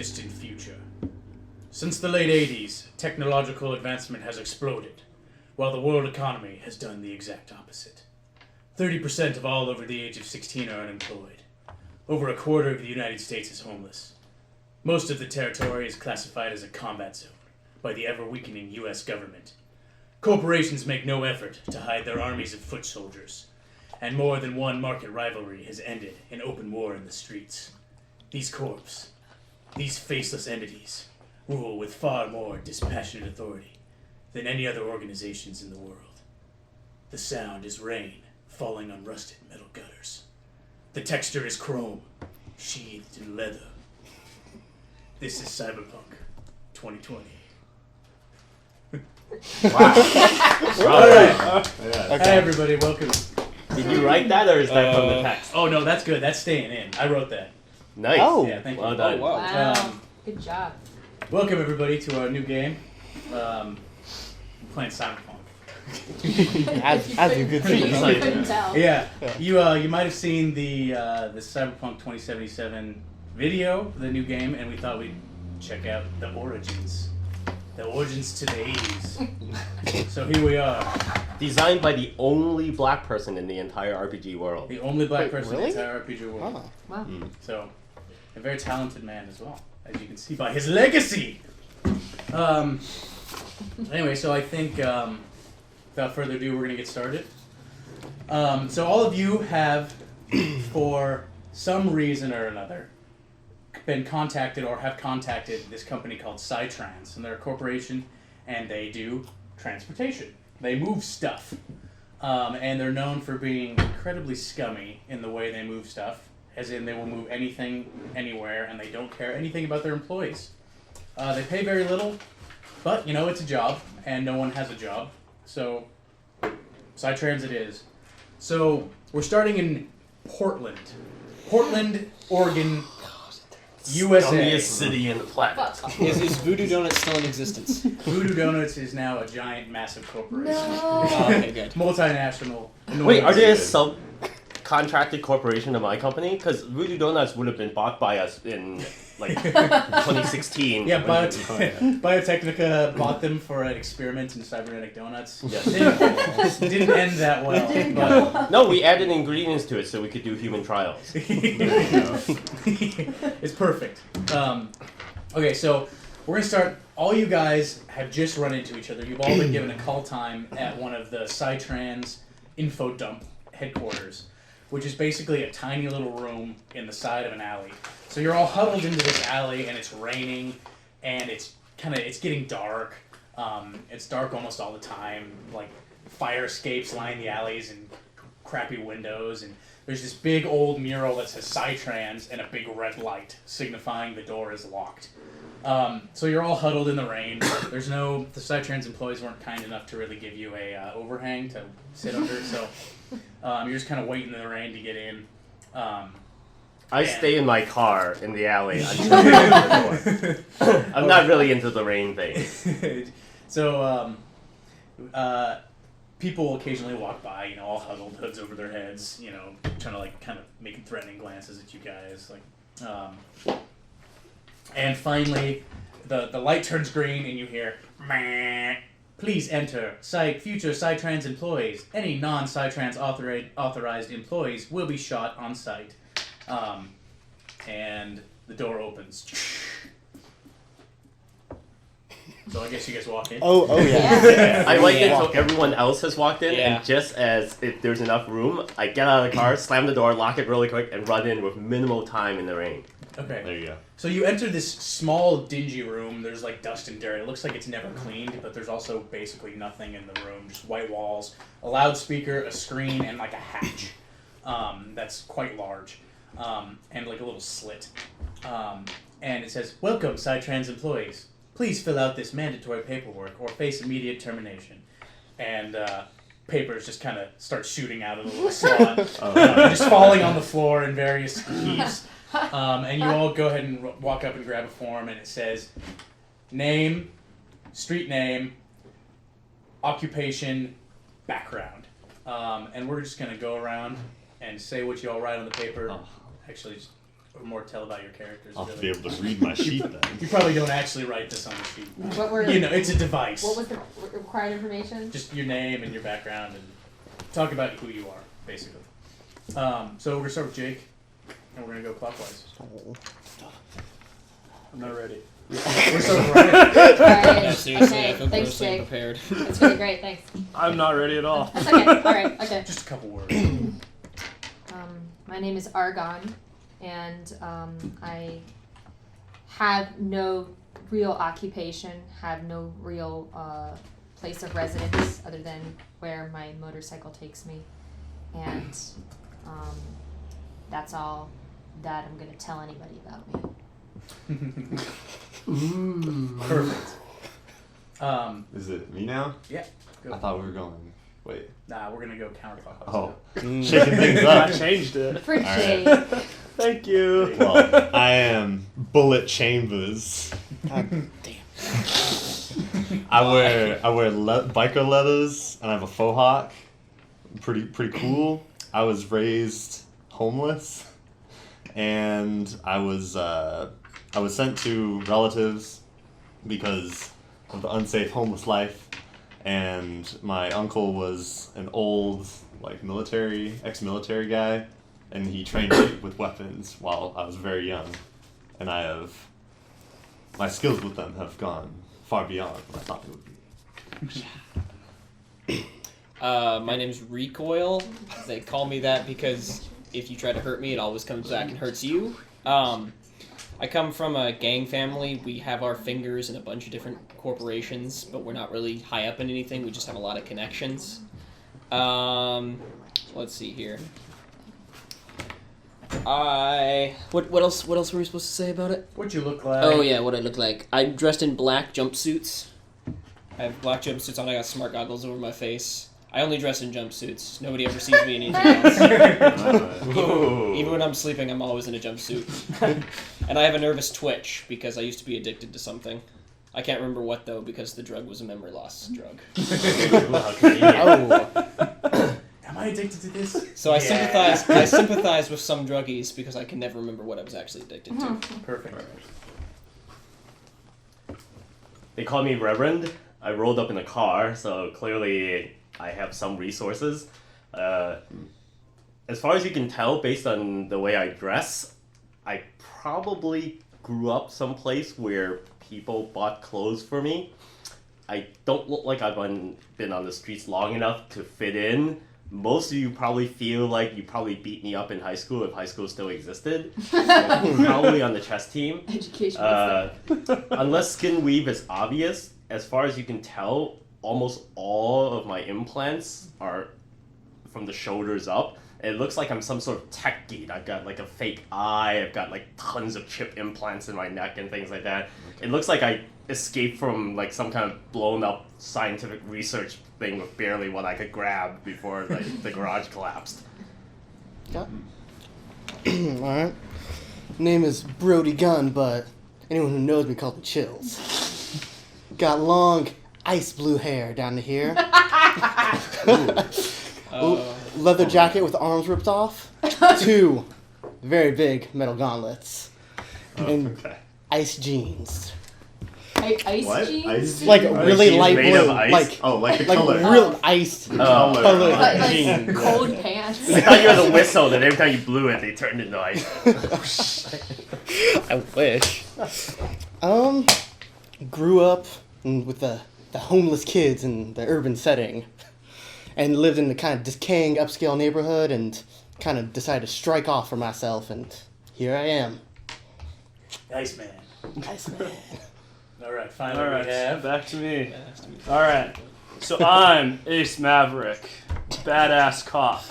distant future. Since the late 80s, technological advancement has exploded, while the world economy has done the exact opposite. 30% of all over the age of 16 are unemployed. Over a quarter of the United States is homeless. Most of the territory is classified as a combat zone by the ever-weakening U.S. government. Corporations make no effort to hide their armies of foot soldiers, and more than one market rivalry has ended in open war in the streets. These corps, these faceless entities, rule with far more dispassionate authority than any other organizations in the world. The sound is rain falling on rusted metal gutters. The texture is chrome, sheathed in leather. This is Cyberpunk 2020. Wow. All right. Okay. Hi, everybody. Welcome. Did you write that, or is that from the text? Oh, no, that's good. That's staying in. I wrote that. Nice. Oh. Yeah, thank you. Well done. Oh, wow. Um, Good job. Welcome, everybody, to our new game. I'm playing Cyberpunk. As you could see. You couldn't tell. Yeah, you might have seen the Cyberpunk 2077 video, the new game, and we thought we'd check out the origins to the 80s. So here we are, Designed by the only black person in the entire RPG world. the only black person really? in the entire RPG world. Oh. Wow. So, a very talented man as well, as you can see by his legacy. Anyway, so I think, without further ado, we're going to get started. So all of you have, for some reason or another, been contacted or have contacted this company called CyTrans, and they're a corporation, and they do transportation. They move stuff, and they're known for being incredibly scummy in the way they move stuff, as in they will move anything, anywhere, and they don't care anything about their employees. They pay very little, but, it's a job, and no one has a job, so CyTrans it is. So, we're starting in Portland, Oregon, USA. Scummiest city in the planet. Is Voodoo Donuts still in existence? Voodoo Donuts is now a giant, massive corporation. No. Okay, good. Multinational. Wait, are they a enormous. subcontracted corporation to my company? Because Voodoo Donuts would have been bought by us in, 2016. Yeah, Biotechnica bought them for an experiment in cybernetic donuts. Yes. Didn't end that well. Didn't but- go well. No, we added ingredients to it so we could do human trials. It's perfect. Okay, so we're gonna start. All you guys have just run into each other. You've all been given a call time at one of the CyTrans info dump headquarters, which is basically a tiny little room in the side of an alley. So you're all huddled into this alley, and it's raining, and it's getting dark. It's dark almost all the time. Like fire escapes line the alleys and crappy windows, and there's this big old mural that says CyTrans and a big red light signifying the door is locked. So you're all huddled in the rain. The CyTrans employees weren't kind enough to really give you a overhang to sit under, so you're just kind of waiting in the rain to get in. I stay in my car in the alley until the door. I'm not really into the rain thing. So, people occasionally walk by, all huddled, hoods over their heads, trying to kind of making threatening glances at you guys, and finally, the light turns green and you hear, "Meh. Please enter. Future CyTrans employees. Any non-CyTrans authorized employees will be shot on site." And the door opens. So I guess you guys walk in. Oh yeah. Yeah. I wait Yeah. until everyone else has walked in, Yeah. and just as if there's enough room, I get out of the car, slam the door, lock it really quick, and run in with minimal time in the rain. Okay. There you go. So you enter this small, dingy room. There's dust and dirt. It looks like it's never cleaned, but there's also basically nothing in the room. Just white walls, a loudspeaker, a screen, and a hatch. That's quite large. And a little slit. And it says, "Welcome, CyTrans employees. Please fill out this mandatory paperwork or face immediate termination." And papers just kind of start shooting out of the little slot. Just falling on the floor in various heaps. And you all go ahead and walk up and grab a form, and it says name, street name, occupation, background. And we're just going to go around and say what you all write on the paper. Oh. Actually, just or more tell about your characters. I'll have to really. be able to read my sheet then. You probably don't actually write this on the sheet. What were You know, it's a device. What was the required information? Just your name and your background and talk about who you are, basically. So we're gonna start with Jake, and we're gonna go clockwise. I'm not ready. We're gonna start with Ryan. Alright, No, seriously, okay, I feel thanks, grossly Jake. prepared. That's really great, thanks. I'm not ready at all. That's okay, alright, okay. Just a couple words. My name is Argon, and I have no real occupation, have no real place of residence other than where my motorcycle takes me. And that's all that I'm going to tell anybody about me. Perfect. Is it me now? Yeah. Go. I thought we were going. Wait. Nah, we're gonna go counterclockwise. Oh, now. shaking things I up. changed it. For Jake. Thank you. Well, I am Bullet Chambers. God damn. I wear biker leathers and I have a faux hawk. Pretty cool. I was raised homeless, and I was sent to relatives because of the unsafe homeless life. And my uncle was an old, like, ex-military guy, and he trained me with weapons while I was very young. And my skills with them have gone far beyond what I thought they would be. My name's Recoil. They call me that because if you try to hurt me, it always comes back and hurts you. I come from a gang family. We have our fingers in a bunch of different corporations, but we're not really high up in anything. We just have a lot of connections. Let's see here. What else were we supposed to say about it? What you look like? Oh yeah, what I look like. I'm dressed in black jumpsuits. I have black jumpsuits on. I got smart goggles over my face. I only dress in jumpsuits. Nobody ever sees me in anything else. Even when I'm sleeping, I'm always in a jumpsuit. And I have a nervous twitch because I used to be addicted to something. I can't remember what though because the drug was a memory loss drug. Oh. Am I addicted to this? So I Yeah. sympathize with some druggies because I can never remember what I was actually addicted to. Perfect. They call me Reverend. I rolled up in a car, so clearly I have some resources. As far as you can tell, based on the way I dress, I probably grew up someplace where people bought clothes for me. I don't look like I've been on the streets long enough to fit in. Most of you probably feel like you probably beat me up in high school if high school still existed. Probably on the chess team. Education. Unless skin weave is obvious, as far as you can tell, almost all of my implants are from the shoulders up. It looks like I'm some sort of tech geek. I've got like a fake eye, I've got like tons of chip implants in my neck and things like that. It looks like I escaped from like some kind of blown up scientific research thing with barely what I could grab before like the garage collapsed. Yeah. Alright. Name is Brody Gunn, but anyone who knows me calls me Chills. Got long ice blue hair down to here. Leather jacket with the arms ripped off. 2 very big metal gauntlets. And Okay. ice jeans. Ice What? jeans? Ice Like jeans? really jeans light made blue. of ice? Like the like color. real iced Color. colored Like jeans. cold pants. I thought you were the whistle that every time you blew it, they turned into ice. I wish. Grew up with the homeless kids in the urban setting, and lived in the kind of decaying upscale neighborhood, and kind of decided to strike off for myself, and here I am. Nice man. Nice man. All right, finally All right, we have. back to me. All right, so I'm Ace Maverick, badass cop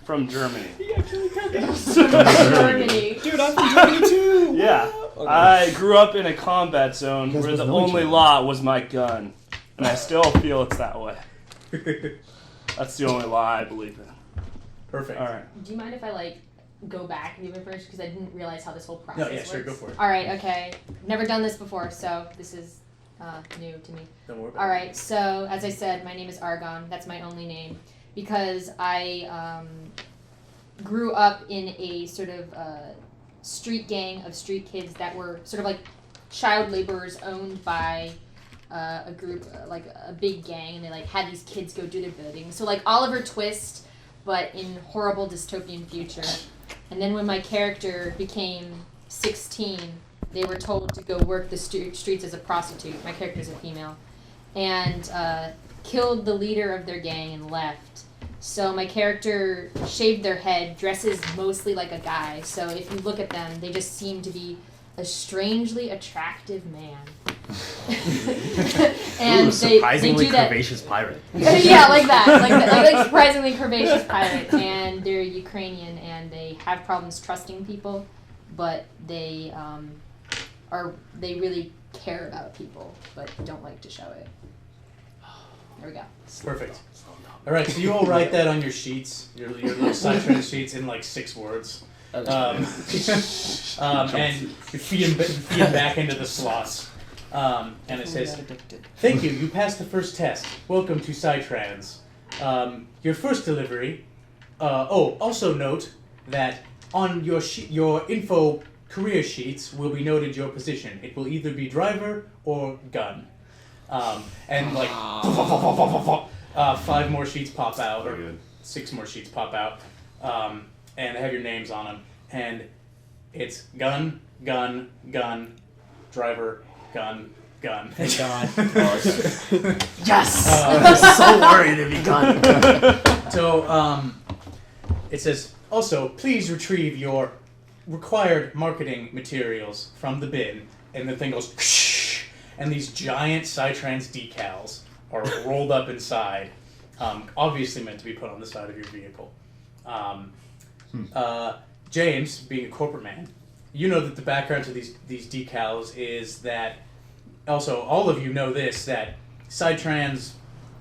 from Germany. Germany. Dude, I'm from Germany too! Yeah, I grew up in a combat zone You guys where the must know each only other. law was my gun, and I still feel it's that way. That's the only law I believe in. Perfect. All right. Do you mind if I go back and give it first because I didn't realize how this whole process No, yeah, works? sure, go for it. All right, okay. Never done this before, so this is new to me. Don't worry about All it. right, so as I said, my name is Argon. That's my only name because I grew up in a sort of street gang of street kids that were sort of like child laborers owned by a group, like a big gang, and they like had these kids go do their bidding. So like Oliver Twist, but in horrible dystopian future. And then when my character became 16, they were told to go work the streets as a prostitute. My character's a female. And killed the leader of their gang and left. So my character shaved their head, dresses mostly like a guy. So if you look at them, they just seem to be a strangely attractive man. And Ooh, surprisingly they do that. curvaceous pirate. Yeah, like that. Like surprisingly curvaceous pirate. And they're Ukrainian, and they have problems trusting people, but they they really care about people, but don't like to show it. There we go. Perfect. All right, so you all write that on your sheets, your little CyTrans sheets, in like 6 words. And you feed them back into the slots. And it says, "Thank you. You passed the first test. Welcome to CyTrans. Your first delivery. Also note that on your info career sheets will be noted your position. It will either be driver or gun." And like 5 more sheets pop out, or 6 more sheets pop out, and have your names on them. And it's gun, gun, gun, driver, gun, gun. Thank God. Yes! I'm so worried to be gone. So it says, also, please retrieve your required marketing materials from the bin. And the thing goes, and these giant CyTrans decals are rolled up inside, obviously meant to be put on the side of your vehicle. James, being a corporate man, you know that the background to these decals is that, also, all of you know this, that CyTrans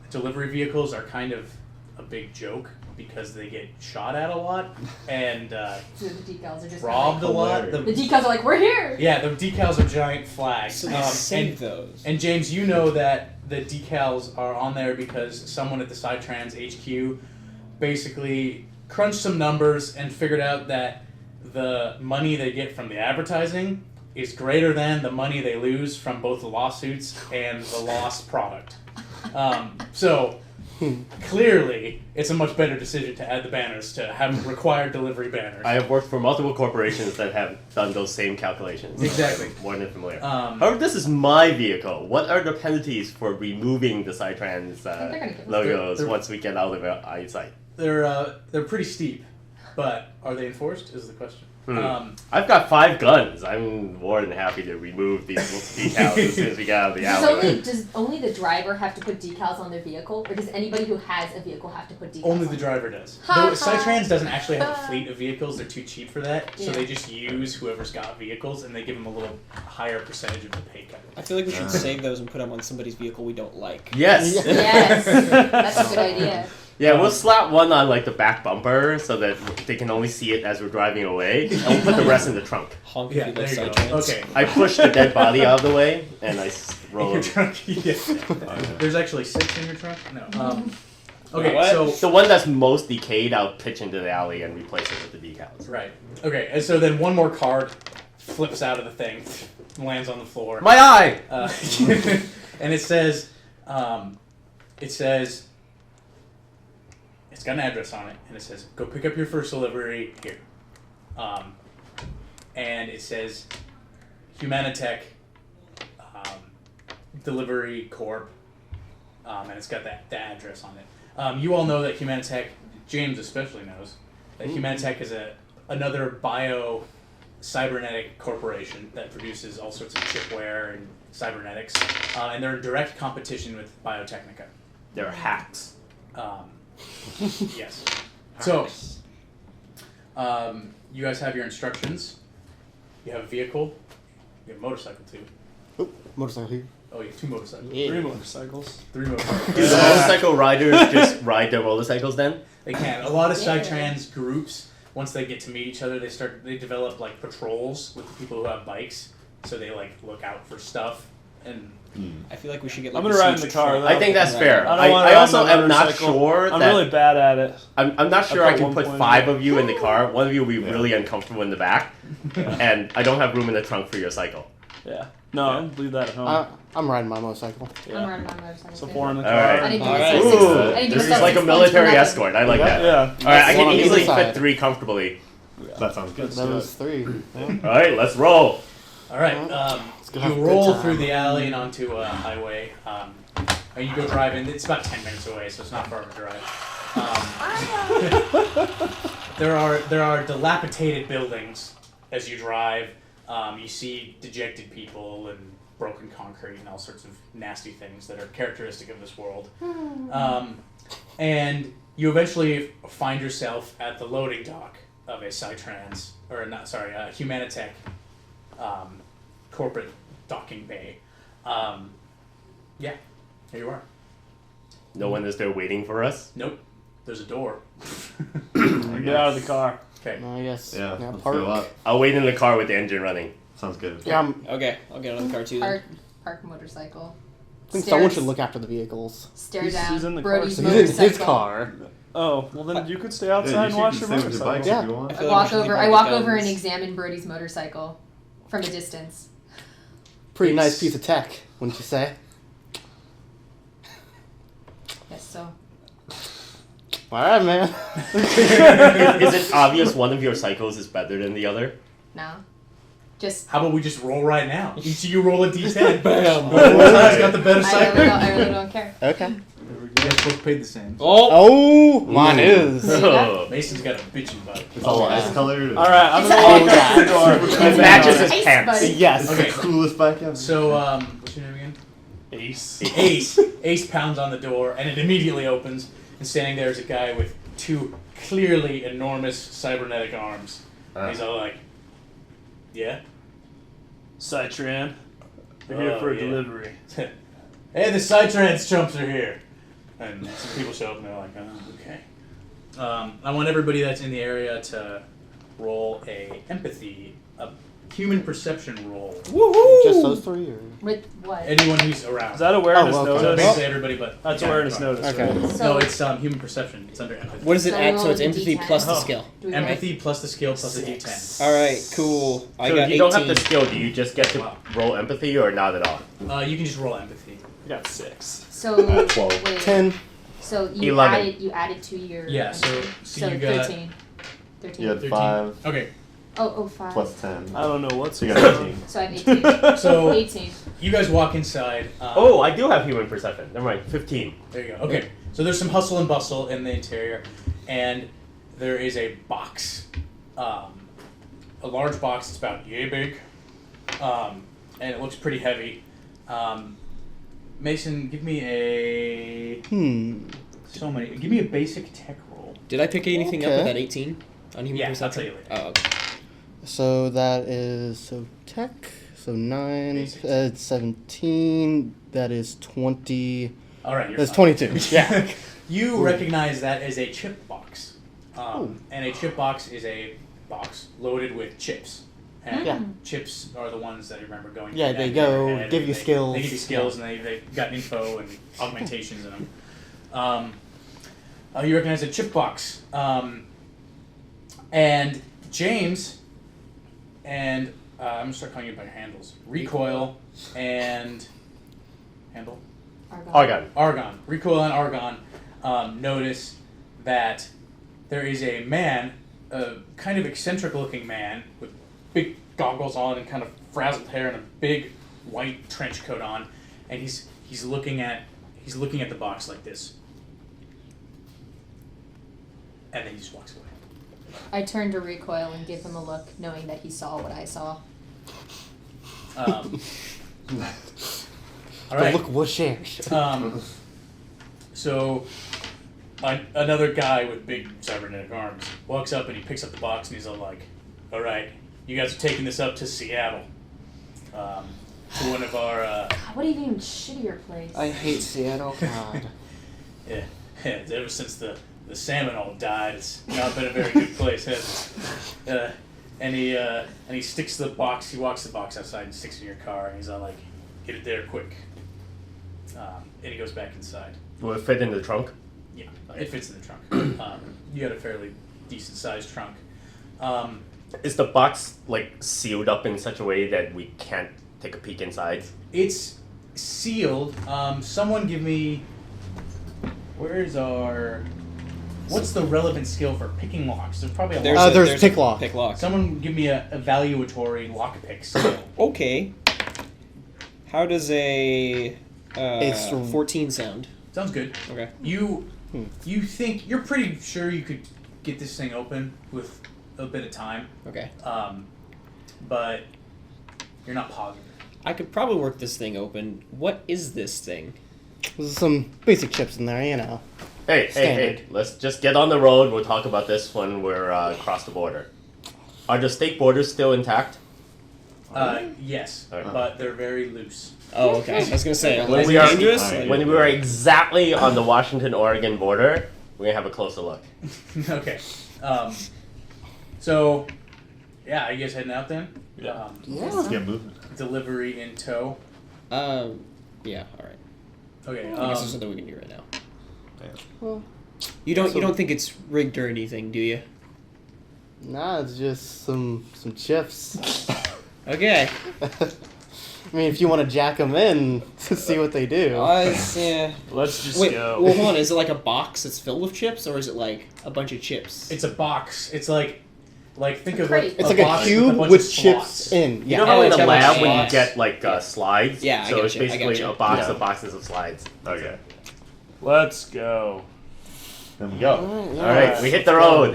delivery vehicles are kind of a big joke because they get shot at a lot and So the decals are just robbed a lot. the decals are like, we're here! Yeah, the decals are giant flags. So they save those. And James, you know that the decals are on there because someone at the CyTrans HQ basically crunched some numbers and figured out that the money they get from the advertising is greater than the money they lose from both the lawsuits and the lost product. So clearly, it's a much better decision to add the banners, to have required delivery banners. I have worked for multiple corporations that have done those same calculations. Exactly. More than familiar. However, this is my vehicle. What are the penalties for removing the CyTrans logos once we get out of our eyesight? They're pretty steep, but are they enforced is the question. I've got 5 guns. I'm more than happy to remove these decals as soon as we get out of the alleyway. Does only the driver have to put decals on their vehicle, or does anybody who has a vehicle have to put decals Only on the driver does. Ha, Though ha. CyTrans doesn't actually have a fleet of vehicles. They're too cheap for that, so Yeah. they just use whoever's got vehicles, and they give them a little higher percentage of the pay cut. I feel like we should save those and put them on somebody's vehicle we don't like. Yes! Yes, that's a good idea. Yeah, we'll slap one on like the back bumper so that they can only see it as we're driving away, and we'll put the rest in the trunk. Honk Yeah, if you there like you go. CyTrans. Okay. I push the dead body out of the way, and I roll Your it. trunk, yeah. There's actually 6 in your trunk? No. Okay, What? so... The one that's most decayed, I'll pitch into the alley and replace it with the decals. Right. Okay, and so then one more card flips out of the thing, lands on the floor. My eye! And it says, it's got an address on it, and it says, go pick up your first delivery here. And it says, Humanitech Delivery Corp, and it's got the address on it. You all know that Humanitech, James especially knows, that Humanitech is another bio-cybernetic corporation that produces all sorts of chipware and cybernetics, and they're in direct competition with Biotechnica. They're hacks. Yes. So, you guys have your instructions. You have a vehicle. You have a motorcycle too. Oh, motorcycle here. Oh, you have 2 motorcycles. 3 motorcycles. 3 motorcycles. Do the motorcycle riders just ride their motorcycles then? They can. A lot of Yeah. CyTrans groups, once they get to meet each other, they develop like patrols with the people who have bikes. So they like look out for stuff And I feel like we should get. I'm Like, gonna ride in the car. I think that's fair. I don't wanna ride also on a am not motorcycle. sure I'm that really bad at it. I'm not sure I've I got can put 1.0. 5 of you in the car. One of you will be really uncomfortable in the back, and I don't have room in the trunk for your cycle. Yeah. No, leave that at home. I'm riding my motorcycle. I'm running my motorcycle. So too. 4 in the All car. right. I need to All give right. myself six. Ooh, I need to give this is myself like a 6 points for military that. escort. I like that. Yeah. All right, I One can on easily either fit side. 3 comfortably. That sounds good. That was 3. Yeah. All right, let's roll. all right, go you have a good roll time. through the alley and onto a highway. And you go driving. It's about 10 minutes away, so it's not far of a drive. There are dilapidated buildings as you drive. You see dejected people and broken concrete and all sorts of nasty things that are characteristic of this world. And you eventually find yourself at the loading dock of a CyTrans, or not, sorry, Humanitech corporate docking bay. Yeah, here you are. No one is there waiting for us. Nope, there's a door. Get out of the car. Okay. Yes. Yeah, Now let's park. go up. I'll wait in the car with the engine running. Sounds good. Yeah, Okay, I'll get on the car too. Then. Park motorcycle. I think Stare- someone should look after the vehicles. Stare Who's- down who's in the car? Brody's So he's in motorcycle. his car. Oh, well then you could stay Yeah, outside and you watch can your stay with your motorcycle. bikes Yeah. if you want. I I feel walk like we should over. leave I all walk the over and guns. examine Brody's motorcycle from a distance. Pretty It's- nice piece of tech, wouldn't you say? Yes. So All right, man. Is it obvious one of your cycles is better than the other? now, just. How about we just roll right now? Each of you roll a d10. Bam. Whoever's got the better cycle. I really don't care. Okay. You guys both paid the same. Oh, mine is. There you go. Mason's got a bitchin' bike. It's all ice colored. All right, I'm It's gonna a- walk out the door. It matches his Ice pants. buddy. Yes. Okay. It's the coolest bike ever. So, what's your name again? Ace. Ace. Ace pounds on the door, and it immediately opens. And standing there is a guy with 2 clearly enormous cybernetic arms. And he's all like, "Yeah, CyTran. They're here Oh, for a yeah. delivery. hey, the CyTrans chumps are here." And some people show up, and they're like, "Oh, okay." I want everybody that's in the area to roll a human perception roll. Just those 3, or? With what? Anyone who's around. Is that awareness Oh, well, So notice? basically everybody, but That's yeah, awareness fine. notice. Okay. Right? So No, it's human perception. It's under empathy. What does it So add? roll So it's with a empathy D10. plus the Oh. skill. Do we Empathy plus the skill plus the 6. D10. All right, cool. I So got if you don't have 18. the skill, do you just get to Wow. roll empathy or not at all? You can just roll empathy. I got 6. So 12. wait. 10. So you 11. added to your. Yeah, so So you got 13. 13. You had 13. 5 Okay, Oh, 5. plus 10. I don't know what's So you going got on. 18. So I have 18. so 18. you guys walk inside. Oh, I do have human perception. Never mind, 15. There you go. Okay, so there's some hustle and bustle in the interior, and there is a box, a large box. It's about yay big, and it looks pretty heavy. Mason, give me a Give me a basic tech roll. Did I pick anything up Okay. with that 18 on human Yeah, I'll perception? tell you later. Oh, okay. So that is tech. So 9. Basic. 17. That is 20. All right, you're That's fine. 22. Yeah. You recognize that as a chip box, Ooh. and a chip box is a box loaded with chips. And Yeah. chips are the ones that you remember going. Yeah, down they your go, head, give and you they, skills. They give you skills, and they got info and augmentations in them. You recognize a chip box, and James, and I'm gonna start calling you by handles. Recoil and handle. Argon. Recoil and Argon notice that there is a man, a kind of eccentric looking man with big goggles on and kind of frazzled hair and a big white trench coat on, and he's looking at the box like this. And then he just walks away. I turn to Recoil and give him a look, knowing that he saw what I saw. All The right. look was shared. So another guy with big cybernetic arms walks up and he picks up the box and he's all like, "All right, you guys are taking this up to Seattle, to one of our God, what even shittier place? I hate Seattle. God. yeah. Ever since the salmon all died, it's not been a very good place, has it? And he sticks the box. He walks the box outside and sticks it in your car, and he's all like, get it there quick. And he goes back inside. Will it fit in the trunk? Yeah, it fits in the trunk. You got a fairly decent sized trunk. Is the box like sealed up in such a way that we can't take a peek inside? It's sealed. Someone give me. Where's our? What's the relevant skill for picking locks? There's probably a lock. There's pick lock. Pick lock. Someone give me a evaluatory lockpick skill. Okay. How does a It's 14 sound? Sounds good. Okay. You think you're pretty sure you could get this thing open with a bit of time, Okay. but you're not positive. I could probably work this thing open. What is this thing? There's some basic chips in there, you know. Hey, Standard. let's just get on the road. We'll talk about this when we're across the border. Are the state borders still intact? Yes, Alright. but they're very loose. Oh, okay. I was gonna say, are When these we are- dangerous? Alright. When we were exactly on the Washington-Oregon border, we're gonna have a closer look. Okay. So, yeah, are you guys heading out then? Yeah. Let's get moving. Delivery in tow. Yeah. All right. Okay. I guess there's something we can do right now. Well, You don't think it's rigged or anything, do you? nah, it's just some chips. Okay. I mean, if you want to jack them in to see what they do. Yeah. Let's just Wait. go. Well, hold on. Is it like a box that's filled with chips, or is it like a bunch of chips? It's a box. It's like think of Crate. It's like a box cube bunch with of chips slots. in. You Yeah. know how Oh, in it's the got lab like when you slots. get like slides? Yeah, I So it's gotcha, I basically gotcha. a box Yeah. of boxes of slides. Okay. Let's go. Then we go. Alright, All right, we hit the road.